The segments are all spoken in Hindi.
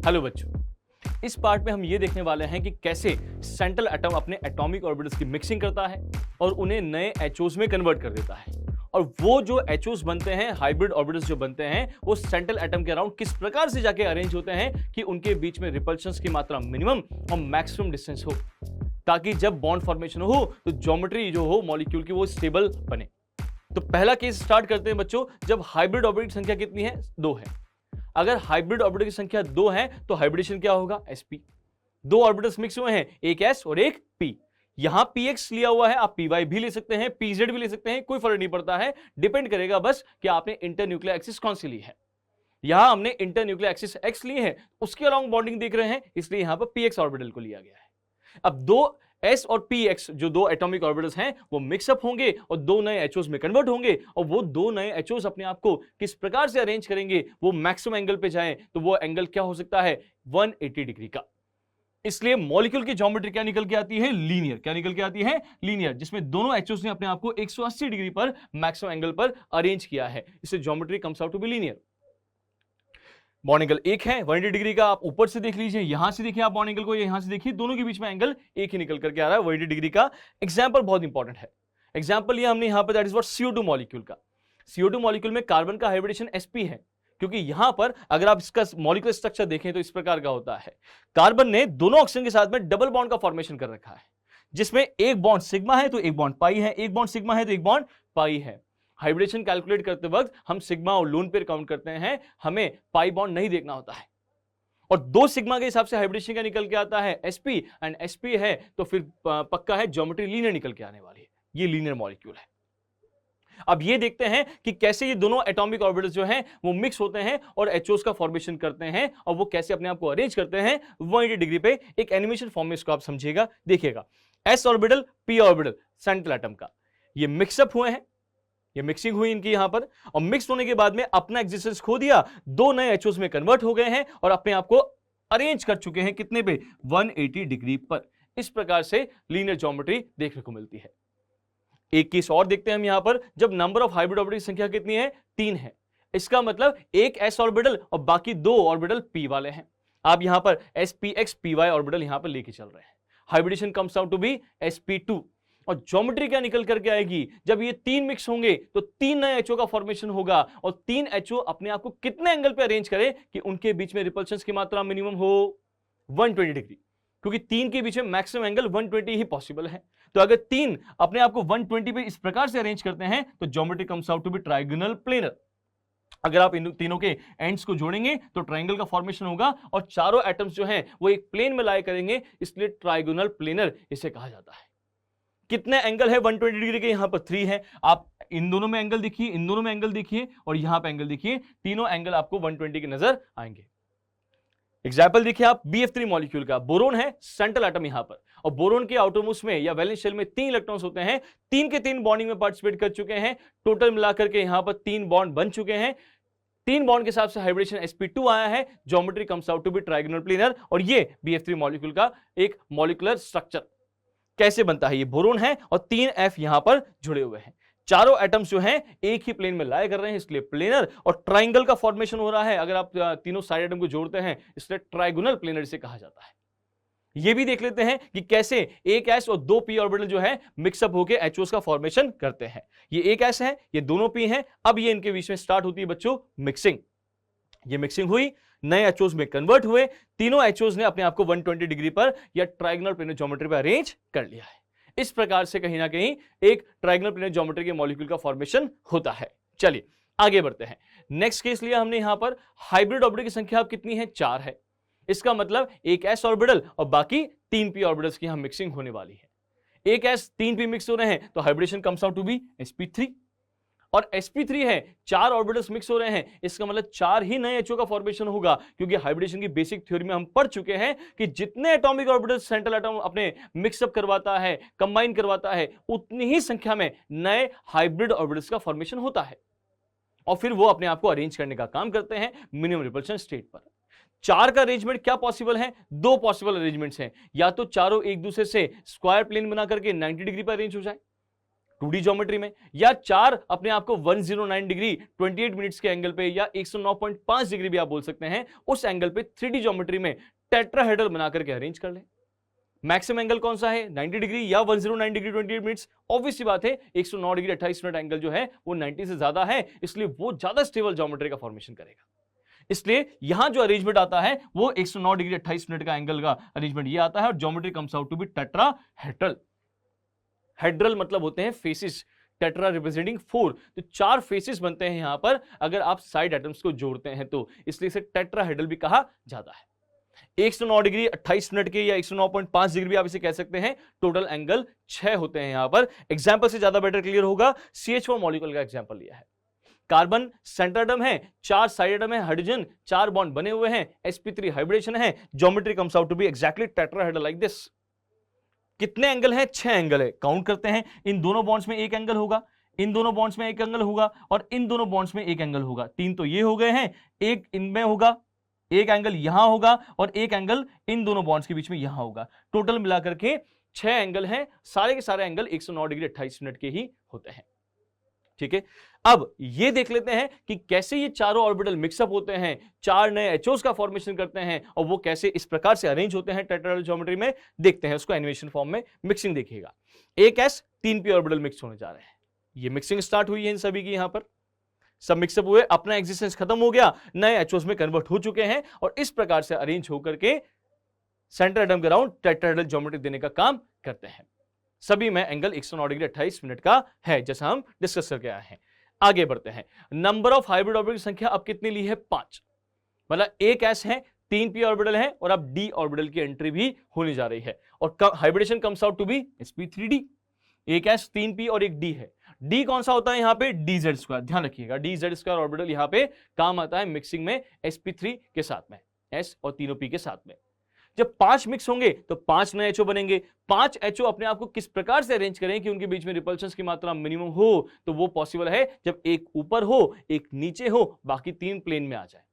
हेलो बच्चों, इस पार्ट में हम ये देखने वाले हैं कि कैसे सेंट्रल एटम अपने एटॉमिक ऑर्बिटल्स की मिक्सिंग करता है और उन्हें नए एचओस में कन्वर्ट कर देता है। और वो जो एचओस बनते हैं, हाइब्रिड ऑर्बिटल्स जो बनते हैं, वो सेंट्रल एटम के अराउंड किस प्रकार से जाके अरेंज होते हैं कि उनके बीच में रिपल्शंस की मात्रा मिनिमम और मैक्सिमम डिस्टेंस हो, ताकि जब बॉन्ड फॉर्मेशन हो तो ज्योमेट्री जो हो मॉलिक्यूल की वो स्टेबल बने। तो पहला केस स्टार्ट करते हैं बच्चों, जब हाइब्रिड ऑर्बिटल की संख्या कितनी है? 2 है। अगर हाइब्रिड ऑर्बिटल की संख्या 2 है तो हाइब्रिडेशन क्या होगा? sp। दो ऑर्बिटल्स मिक्स हुए हैं, एक s और एक p। यहां px लिया हुआ है, आप py भी ले सकते हैं, pz भी ले सकते हैं, कोई फर्क नहीं पड़ता है। डिपेंड करेगा बस कि आपने इंटरन्यूक्लियर एक्सिस कौन सी ली है। यहां हमने इंटरन्यूक्लियर एक्सिस x ली है, उसके अलोंग बॉन्डिंग देख रहे हैं, इसलिए यहां पर px ऑर्बिटल को लिया गया है। अब दो s और px जो दो एटॉमिक ऑर्बिटल्स हैं वो मिक्सअप होंगे और दो नए एचओस में कन्वर्ट होंगे, और वो दो नए एचओस अपने आप को किस प्रकार से अरेंज करेंगे, वो मैक्सिमम एंगल पे जाएं, तो वो एंगल क्या हो सकता है? 180 डिग्री का। इसलिए मॉलिक्यूल की ज्योमेट्री क्या निकल के आती है? लीनियर। क्या निकल के आती है? लीनियर, जिसमें दोनों एचओस ने अपने आप को 180 डिग्री पर मैक्सिमम एंगल पर अरेंज किया है, इससे geometry comes out to be linear. Bond angle एक है 180 डिग्री का, आप ऊपर से देख लीजिए, यहां से देखिए आप बॉन्ड एंगल को, यहां से देखिए, दोनों के बीच में एंगल एक ही निकल करके आ रहा है 180 डिग्री का। एग्जांपल बहुत इंपॉर्टेंट है। एग्जांपल लिया हमने यहां पर, that is what CO2 molecule का। CO2 मॉलिक्यूल में कार्बन का हाइब्रिडेशन sp है, क्योंकि यहां पर अगर आप इसका मॉलिक्यूलर स्ट्रक्चर देखें तो इस प्रकार का होता है। कार्बन ने दोनों ऑक्सीजन के साथ में डबल बॉन्ड का फॉर्मेशन कर रखा है, जिसमें एक बॉन्ड सिग्मा है तो एक बॉन्ड पाई है, एक बॉन्ड सिग्मा है तो एक बॉन्ड पाई है। हाइब्रिडेशन कैलकुलेट करते वक्त हम सिग्मा और लोन पेयर काउंट करते हैं, हमें पाई बॉन्ड नहीं देखना होता है। और दो सिग्मा के हिसाब से हाइब्रिडेशन का निकल के आता है sp, एंड sp है तो फिर पक्का है ज्योमेट्री लीनियर निकल के आने वाली है। ये लीनियर मॉलिक्यूल है। अब ये देखते हैं कि कैसे ये दोनों एटॉमिक ऑर्बिटल्स जो हैं वो मिक्स होते हैं और एचओस का फॉर्मेशन करते हैं, और वो कैसे अपने आप को अरेंज करते हैं 180 डिग्री पे। एक एनिमेशन फॉर्म में इसको आप समझिएगा, देखिएगा। s orbital, p orbital central atom का, ये मिक्सअप हुए हैं, ये मिक्सिंग हुई इनकी यहां पर, और मिक्स होने के बाद में अपना एग्जिस्टेंस खो दिया, दो नए एचओस में कन्वर्ट हो गए हैं और अपने आप को अरेंज कर चुके हैं कितने पे? 180 डिग्री पर। इस प्रकार से लीनियर ज्योमेट्री देखने को मिलती है। एक केस और देखते हैं हम यहां पर, जब नंबर ऑफ हाइब्रिड ऑर्बिटल की संख्या कितनी है? 3 है। इसका मतलब एक s ऑर्बिटल और बाकी दो ऑर्बिटल p वाले हैं। आप यहां पर spx py ऑर्बिटल यहां पर लेके चल रहे हैं। Hybridization comes out to be sp2। और ज्योमेट्री क्या निकल करके आएगी? जब ये तीन मिक्स होंगे तो तीन नए एचओ का फॉर्मेशन होगा, और तीन एचओ अपने आप को कितने एंगल पे अरेंज करें कि उनके बीच में रिपल्शंस की मात्रा मिनिमम हो 120 डिग्री, क्योंकि तीन के बीच में मैक्सिमम एंगल 120 ही पॉसिबल है। तो अगर तीन अपने आप को 120 पे इस प्रकार से अरेंज करते हैं तो geometry comes out to be trigonal planar. अगर आप इन तीनों के एंड्स को जोड़ेंगे तो ट्रायंगल का फॉर्मेशन होगा, और चारों एटम्स जो हैं वो एक प्लेन में लाए करेंगे, इसलिए ट्राइगोनल प्लेनर इसे कहा जाता है। कितने एंगल है 120 डिग्री के? यहां पर 3 है। आप इन दोनों में एंगल देखिए, इन दोनों में एंगल देखिए, और यहां पे एंगल देखिए, तीनों एंगल आपको 120 के नजर आएंगे। एग्जाम्पल देखिए आप BF3 मॉलिक्यूल का, बोरोन है सेंट्रल एटम यहां पर, और बोरोन के आउटरमोस्ट में या वैलेंस शेल में 3 इलेक्ट्रॉन्स होते हैं, 3 के 3 बॉन्डिंग में पार्टिसिपेट कर चुके हैं। टोटल मिलाकर के यहां पर 3 बॉन्ड बन चुके हैं। 3 बॉन्ड के हिसाब से हाइब्रिडेशन sp2 आया है, geometry comes out to be trigonal planar. और ये BF3 मॉलिक्यूल का एक मॉलिक्यूलर स्ट्रक्चर कैसे बनता है? ये बोरोन है और 3 F यहां पर जुड़े हुए हैं। चारों एटम्स जो हैं एक ही प्लेन में लाए कर रहे हैं, इसलिए प्लेनर, और ट्राइंगल का फॉर्मेशन हो रहा है। अगर आप तीनों साइड एटम को जोड़ते हैं, इसलिए ट्राइगोनल प्लेनर इसे कहा जाता है। ये भी देख लेते हैं कि कैसे एक s और दो p ऑर्बिटल जो है मिक्सअप होकर एचओस का फॉर्मेशन करते हैं। ये एक s है, ये दोनों p हैं। अब ये इनके बीच में स्टार्ट होती है बच्चों मिक्सिंग। ये मिक्सिंग हुई, नए एचओस में कन्वर्ट हुए, तीनों एचओस ने अपने आप को 120 डिग्री पर या ट्राइगोनल प्लेनर ज्योमेट्री पर अरेंज कर लिया है। इस प्रकार से कहीं ना कहीं एक ट्राइगोनल प्लेनर ज्योमेट्री के मॉलिक्यूल का फॉर्मेशन होता है। चलिए आगे बढ़ते हैं। नेक्स्ट केस लिया हमने यहां पर, हाइब्रिड ऑर्बिटल की संख्या अब कितनी है? 4 है। इसका मतलब एक s ऑर्बिटल और बाकी 3 p ऑर्बिटल्स की यहां मिक्सिंग होने वाली है। एक s 3 p मिक्स हो रहे हैं तो hybridization comes out to be sp3, और sp3 है, 4 ऑर्बिटल्स मिक्स हो रहे हैं, इसका मतलब 4 ही नए एचओ का फॉर्मेशन होगा, क्योंकि हाइब्रिडेशन की बेसिक थ्योरी में हम पढ़ चुके हैं कि जितने एटॉमिक ऑर्बिटल्स सेंट्रल एटम अपने मिक्सअप करवाता है, कंबाइन करवाता है, उतनी ही संख्या में नए हाइब्रिड ऑर्बिटल्स का फॉर्मेशन होता है, और फिर वो अपने आप को अरेंज करने का काम करते हैं मिनिमम रिपल्शन स्टेट पर। 4 का अरेंजमेंट क्या पॉसिबल है? 2 पॉसिबल अरेंजमेंट्स हैं। या तो चारों एक दूसरे से स्क्वायर प्लेन बना करके 90 डिग्री पर अरेंज हो जाए, 2D ज्योमेट्री में, या 4 अपने आप को 109 डिग्री 28 मिनट्स के एंगल पे, या 109.5 डिग्री भी आप बोल सकते हैं, उस एंगल पे 3D ज्योमेट्री में टेट्राहेड्रल बना करके अरेंज कर लें। मैक्सिमम एंगल कौन सा है, 90 डिग्री या 109 डिग्री 28 मिनट्स? ऑब्वियस सी बात है 109 डिग्री 28 मिनट एंगल जो है वो 90 से ज्यादा है, इसलिए वो ज्यादा स्टेबल ज्योमेट्री का फॉर्मेशन करेगा। इसलिए यहां जो अरेंजमेंट आता है वो 109 डिग्री 28 मिनट का एंगल का अरेंजमेंट ये आता है, और geometry comes out to be tetrahedral. Hedral मतलब होते हैं फेसिस, टेट्रा रिप्रेजेंटिंग 4, तो 4 फेसिस बनते हैं यहां पर अगर आप साइड एटम्स को जोड़ते हैं तो, इसलिए इसे टेट्राहेड्रल भी कहा जाता है। 109 डिग्री 28 मिनट के या 109.5 डिग्री भी आप इसे कह सकते हैं। टोटल एंगल 6 होते हैं यहां पर। एग्जांपल से ज्यादा बेटर क्लियर होगा, CH4 मॉलिक्यूल का एग्जांपल लिया है। कार्बन सेंटर एटम है, 4 साइड एटम है, हाइड्रोजन 4 बॉन्ड बने हुए हैं, sp3 हाइब्रिडेशन है, geometry comes out to be exactly tetrahedral like this. कितने एंगल हैं? 6 एंगल है। काउंट करते हैं, इन दोनों बॉन्ड्स में एक एंगल होगा, इन दोनों बॉन्ड्स में एक एंगल होगा, और इन दोनों बॉन्ड्स में एक एंगल होगा। 3 तो ये हो गए हैं, एक इनमें होगा, एक एंगल यहां होगा, और एक एंगल इन दोनों बॉन्ड्स के बीच में यहां होगा। टोटल मिलाकर के 6 एंगल हैं। सारे के सारे एंगल 109 डिग्री 28 मिनट के ही होते हैं। ठीक है, अब ये देख लेते हैं कि कैसे ये चारों ऑर्बिटल मिक्सअप होते हैं, 4 नए एचओस का फॉर्मेशन करते हैं, और वो कैसे इस प्रकार से अरेंज होते हैं टेट्राहेड्रल ज्योमेट्री में। देखते हैं उसको एनिमेशन फॉर्म में। मिक्सिंग देखिएगा, एक एस 3 पी ऑर्बिटल मिक्स होने जा रहे हैं। ये मिक्सिंग स्टार्ट हुई है इन सभी की, यहां पर सब मिक्सअप हुए, अपना एग्जिस्टेंस खत्म हो गया, नए एचओस में कन्वर्ट हो चुके हैं, और इस प्रकार से अरेंज होकर के सेंटर एटम के अराउंड टेट्राहेड्रल ज्योमेट्री देने का काम करते हैं। सभी में एंगल 109 डिग्री 28 मिनट का है, जैसा हम डिस्कस करके आए हैं। आगे बढ़ते हैं। नंबर ऑफ हाइब्रिड ऑर्बिटल की संख्या अब कितनी ली है? 5। मतलब एक एस है, 3 पी ऑर्बिटल है, और अब डी ऑर्बिटल की एंट्री भी होने जा रही है, और hybridization comes out to be sp3d। एक एस, 3 पी और एक डी है। डी कौन सा होता है यहाँ पे? dz²। ध्यान रखिएगा, dz² ऑर्बिटल यहाँ पे काम आता है मिक्सिंग में sp3 के साथ में, s और तीनों p के साथ में। जब 5 मिक्स होंगे तो 5 नए एचओ बनेंगे। 5 एचओ अपने आप को किस प्रकार से अरेंज करें कि उनके बीच में रिपल्शंस की मात्रा मिनिमम हो? तो वो पॉसिबल है जब एक ऊपर हो, एक नीचे हो, बाकी 3 प्लेन में आ जाए।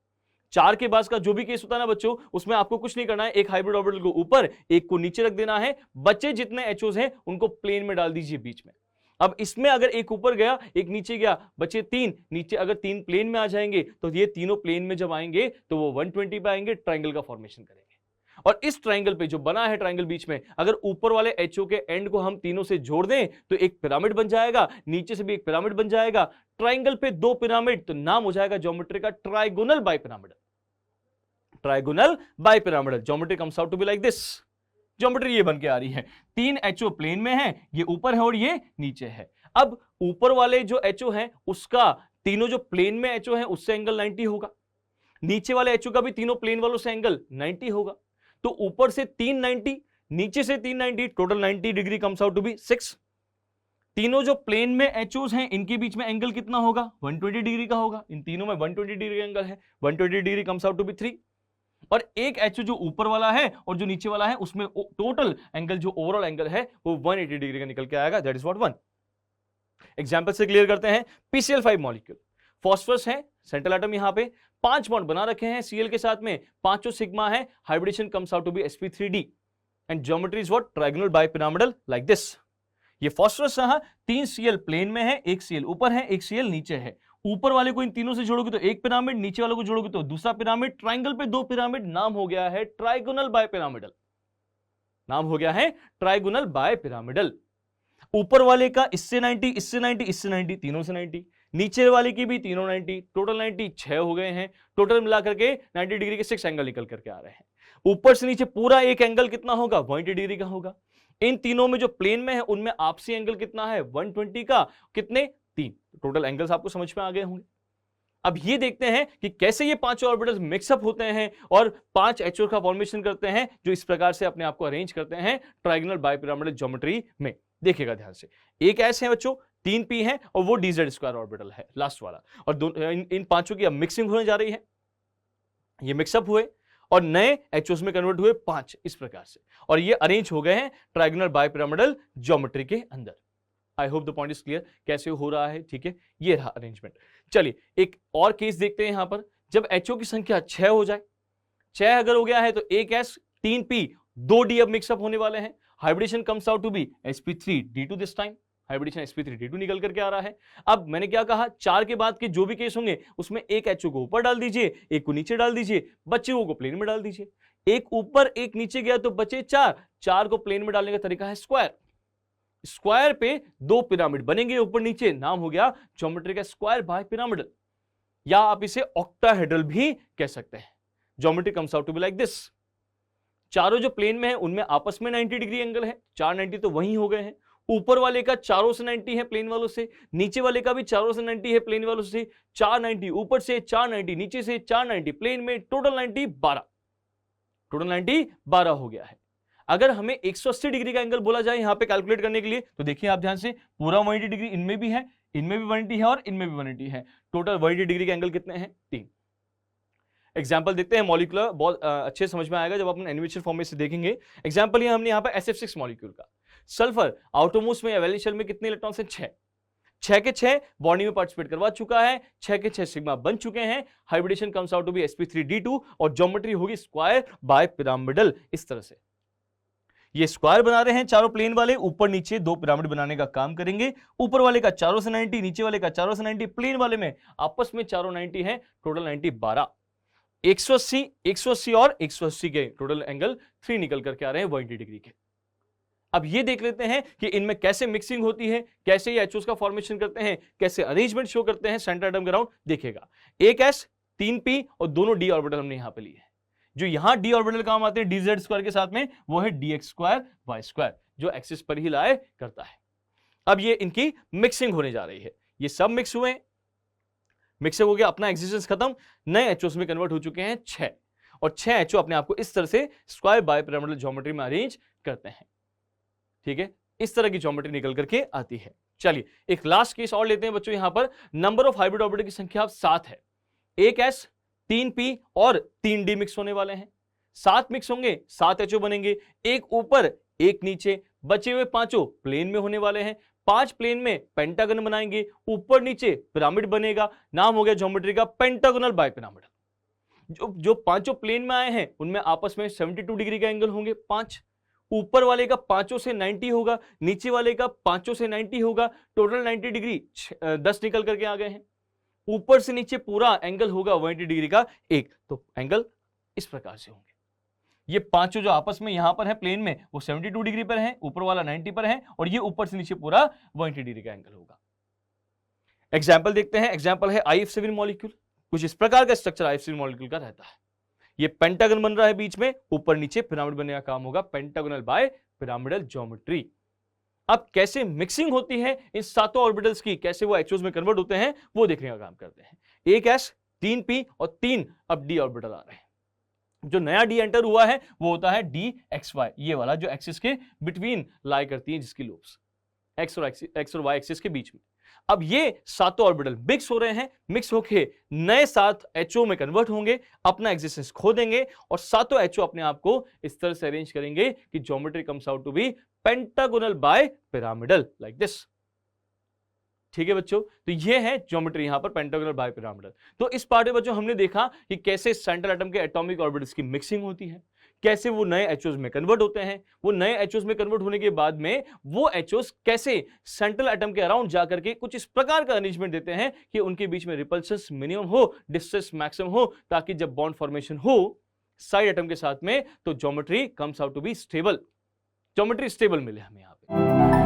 4 के बाद का जो भी केस होता है ना बच्चों, उसमें आपको कुछ नहीं करना है, एक हाइब्रिड ऑर्बिटल को ऊपर, एक को नीचे रख देना है। बचे जितने एचओस हैं उनको प्लेन में डाल दीजिए बीच में। अब इसमें अगर एक ऊपर गया, एक नीचे गया, बचे 3 नीचे, अगर 3 प्लेन में आ जाएंगे तो ये तीनों प्लेन में जब आएंगे तो वो 120 पे आएंगे, ट्राइंगल का फॉर्मेशन करेंगे। और इस ट्राइंगल पे जो बना है ट्राइंगल बीच में, अगर ऊपर वाले एचओ के एंड को हम तीनों से जोड़ दें तो एक पिरामिड बन जाएगा, नीचे से भी एक पिरामिड बन जाएगा। ट्राइंगल पे 2 पिरामिड, तो नाम हो जाएगा ज्योमेट्री का trigonal bipyramidal. Trigonal bipyramidal geometry comes out to be like this. Geometry ये बन के आ रही है, 3 एचओ प्लेन में है, ये ऊपर है और ये नीचे है। अब ऊपर वाले जो एचओ है उसका, तीनों जो प्लेन में एचओ है उससे एंगल 90 होगा, नीचे वाले एचओ का भी तीनों प्लेन वालों से एंगल 90 होगा। तो ऊपर से 390, नीचे से 390, total 90 degree comes out to be 6। तीनों जो प्लेन में एचओस हैं इनके बीच में एंगल कितना होगा? 120 डिग्री का होगा। इन तीनों में 120 डिग्री एंगल है, 120 degree comes out to be 3। और एक एचओ जो ऊपर वाला है और जो नीचे वाला है उसमें टोटल एंगल, जो ओवरऑल एंगल है वो 180 डिग्री का निकल के आएगा। That is what 1। एग्जांपल से क्लियर करते हैं। PCl5 मॉलिक्यूल, फॉस्फरस है, सेंट्रल एटम यहां पे 5 बॉन्ड बना रखे हैं Cl के साथ में, पांचों सिग्मा है, hybridization comes out to be sp3d and geometry is what? Trigonal bipyramidal like this. ये फॉस्फरस रहा, 3 Cl प्लेन में है, एक Cl ऊपर है, एक Cl नीचे है। ऊपर वाले को इन तीनों से जोड़ोगे तो एक पिरामिड, नीचे वाले को जोड़ोगे तो दूसरा पिरामिड। ट्राइंगल पे 2 पिरामिड, नाम हो गया है ट्राइगोनल बाइपिरामिडल। नाम हो गया है ट्राइगोनल बाइपिरामिडल। ऊपर वाले का इससे 90, इससे 90, इससे 90, तीनों से 90, नीचे वाले की भी तीनों 90, टोटल 90, 6 हो गए हैं। टोटल मिला करके 90 डिग्री के 6 एंगल निकल करके आ रहे हैं। ऊपर से नीचे पूरा एक एंगल कितना होगा? 180 डिग्री का होगा। इन तीनों में जो प्लेन में है उनमें आपसी एंगल कितना है? 120 का। कितने? 3। टोटल एंगल्स आपको समझ में आ गए होंगे। अब ये देखते हैं कि कैसे ये 5 ऑर्बिटल्स मिक्सअप होते हैं और 5 एचओ का फॉर्मेशन करते हैं, जो इस प्रकार से अपने आप को अरेंज करते हैं ट्राइगोनल बाइपिरामिडल ज्योमेट्री में। देखिएगा ध्यान से, एक एस है बच्चों, 3 पी है और वो dz² ऑर्बिटल है लास्ट वाला, और इन पांचों की अब मिक्सिंग होने जा रही है। ये मिक्सअप हुए और नए एचओस में कन्वर्ट हुए 5 इस प्रकार से, और ये अरेंज हो गए हैं ट्राइगोनल बाइपिरामिडल ज्योमेट्री के अंदर। I hope the point is clear कैसे हो रहा है। ठीक है, ये रहा अरेंजमेंट। चलिए एक और केस देखते हैं यहां पर। जब एचओ की संख्या 6 हो जाए, 6 अगर हो गया है तो एक एस, 3 पी, 2 डी अब मिक्सअप होने वाले हैं। Hybridization comes out to be sp3d2 this time. Hybridization sp3d2 निकल करके आ रहा है। अब मैंने क्या कहा, 4 के बाद के जो भी केस होंगे उसमें एक HO को ऊपर डाल दीजिए, एक को नीचे डाल दीजिए, बचे को प्लेन में डाल दीजिए। एक ऊपर एक नीचे गया तो बचे 4 को प्लेन में डालने का तरीका है स्क्वायर। स्क्वायर पे 2 पिरामिड बनेंगे ऊपर नीचे, नाम हो गया ज्योमेट्री का स्क्वायर बाय पिरामिडल, या आप इसे ऑक्टाहेड्रल भी कह सकते हैं। Geometry comes out to be like this. चारों जो प्लेन में है उनमें आपस में 90 डिग्री एंगल है, 490 तो वहीं हो गए हैं। ऊपर वाले का चारों से 90 है प्लेन वालों से, नीचे वाले का भी चारों से 90 है प्लेन वालों से। 490 ऊपर से, 490 नीचे से, 490 प्लेन में, टोटल 90 12। टोटल 90 12 हो गया है। अगर हमें 180 डिग्री का एंगल बोला जाए यहां पे कैलकुलेट करने के लिए, तो देखिए आप ध्यान से, पूरा 180 डिग्री इनमें भी है, इनमें भी 180 है और इनमें भी 180 है। टोटल 180 डिग्री के एंगल कितने हैं? 3। एग्जाम्पल देखते हैं मॉलिक्यूलर, बहुत अच्छे समझ में आएगा जब अपन एनिमेशन फॉर्म में से देखेंगे। एग्जाम्पल ये हमने यहाँ पर SF6 मॉलिक्यूल का। सल्फर आउटरमोस्ट में या वैलेंस शेल में कितने इलेक्ट्रॉन्स हैं? 6। 6 के 6 बॉन्डिंग में पार्टिसिपेट करवा चुका है, 6 के 6 सिग्मा बन चुके हैं। Hybridization comes out to be sp3d2 और ज्योमेट्री होगी स्क्वायर बाय पिरामिडल। इस तरह से ये स्क्वायर बना रहे हैं चारों प्लेन वाले, ऊपर नीचे 2 पिरामिड बनाने का काम करेंगे। ऊपर वाले का चारों से 90, नीचे वाले का चारों से 90, प्लेन वाले में आपस में चारों 90 है, टोटल 90 12। 180 180 और 180 के टोटल एंगल 3 निकल करके आ रहे हैं 180 डिग्री के। अब ये देख लेते हैं कि इनमें कैसे मिक्सिंग होती है, कैसे ये एचओस का फॉर्मेशन करते हैं, कैसे अरेंजमेंट शो करते हैं सेंटर एटम के अराउंड। देखिएगा, एक s 3p और दोनों d ऑर्बिटल हमने यहां पे लिए हैं। जो यहां d ऑर्बिटल काम आते हैं dz स्क्वायर के साथ में, वो है dx स्क्वायर y स्क्वायर, जो एक्सिस पर ही लाए करता है। अब ये इनकी मिक्सिंग होने जा रही है, ये सब मिक्स हुए, मिक्सिंग हो गया, अपना एग्जिस्टेंस खत्म, नए एचओस में कन्वर्ट हो चुके हैं 6, और 6 एचओ अपने आप को इस तरह से स्क्वायर बाय पिरामिडल ज्योमेट्री में अरेंज करते हैं। ठीक है, इस तरह की ज्योमेट्री निकल करके आती है। चलिए एक लास्ट केस और लेते हैं बच्चों। यहां पर नंबर ऑफ हाइब्रिड ऑर्बिटल की संख्या 7 है। एक s 3p और 3d मिक्स होने वाले हैं। 7 मिक्स होंगे, 7 एचओ बनेंगे, एक ऊपर एक नीचे, बचे हुए 5 प्लेन में होने वाले हैं। 5 प्लेन में पेंटागन बनाएंगे, ऊपर नीचे पिरामिड बनेगा, नाम हो गया ज्योमेट्री का पेंटागोनल बाय पिरामिडल। जो 5 प्लेन में आए हैं उनमें आपस में 72 डिग्री का एंगल होंगे 5। ऊपर वाले का 5 से 90 होगा, नीचे वाले का 5 से 90 होगा, टोटल 90 डिग्री 10 निकल करके आ गए हैं। ऊपर से नीचे पूरा एंगल होगा 180 डिग्री का एक, तो एंगल इस प्रकार से होंगे। ये 5 जो आपस में यहां पर है प्लेन में, वो 72 डिग्री पर है, ऊपर वाला 90 पर है, और ये ऊपर से नीचे पूरा 180 डिग्री का एंगल होगा। एग्जाम्पल देखते हैं। एग्जाम्पल है IF7 मॉलिक्यूल। कुछ इस प्रकार का स्ट्रक्चर IF7 मॉलिक्यूल का रहता है। ये पेंटागन बन रहा है बीच में, ऊपर नीचे पिरामिड बनने का काम होगा, पेंटागोनल बाय पिरामिडल ज्योमेट्री। अब कैसे मिक्सिंग होती है इन 7 ऑर्बिटल्स की, कैसे वो एचओस में कन्वर्ट होते हैं, वो देखने का काम करते हैं। एक s 3p और 3 अब d ऑर्बिटल आ रहे हैं। जो नया d एंटर हुआ है वो होता है dxy, ये वाला जो एक्सिस के बिटवीन लाई करती है, जिसकी लूप्स x और y एक्सिस के बीच में। अब ये 7 ऑर्बिटल मिक्स हो रहे हैं, मिक्स होके नए 7 एचओ में कन्वर्ट होंगे, अपना एग्जिस्टेंस खो देंगे, और 7 एचओ अपने आप को इस तरह से अरेंज करेंगे कि geometry comes out to be pentagonal bipyramidal like this. ठीक है बच्चों, तो ये है ज्योमेट्री यहां पर पेंटागोनल बाय पिरामिडल। तो इस पार्ट में बच्चों हमने देखा कि कैसे सेंट्रल एटम के एटॉमिक ऑर्बिटल्स की मिक्सिंग होती है, कैसे वो नए एचओस में कन्वर्ट होते हैं, वो नए एचओस में कन्वर्ट होने के बाद में वो एचओस कैसे सेंट्रल एटम के अराउंड जाकर के कुछ इस प्रकार का अरेंजमेंट देते हैं कि उनके बीच में रिपल्शन मिनिमम हो, डिस्टेंस मैक्सिमम हो, ताकि जब बॉन्ड फॉर्मेशन हो साइड एटम के साथ में, तो geometry comes out to be stable, geometry stable मिले हमें यहां पे।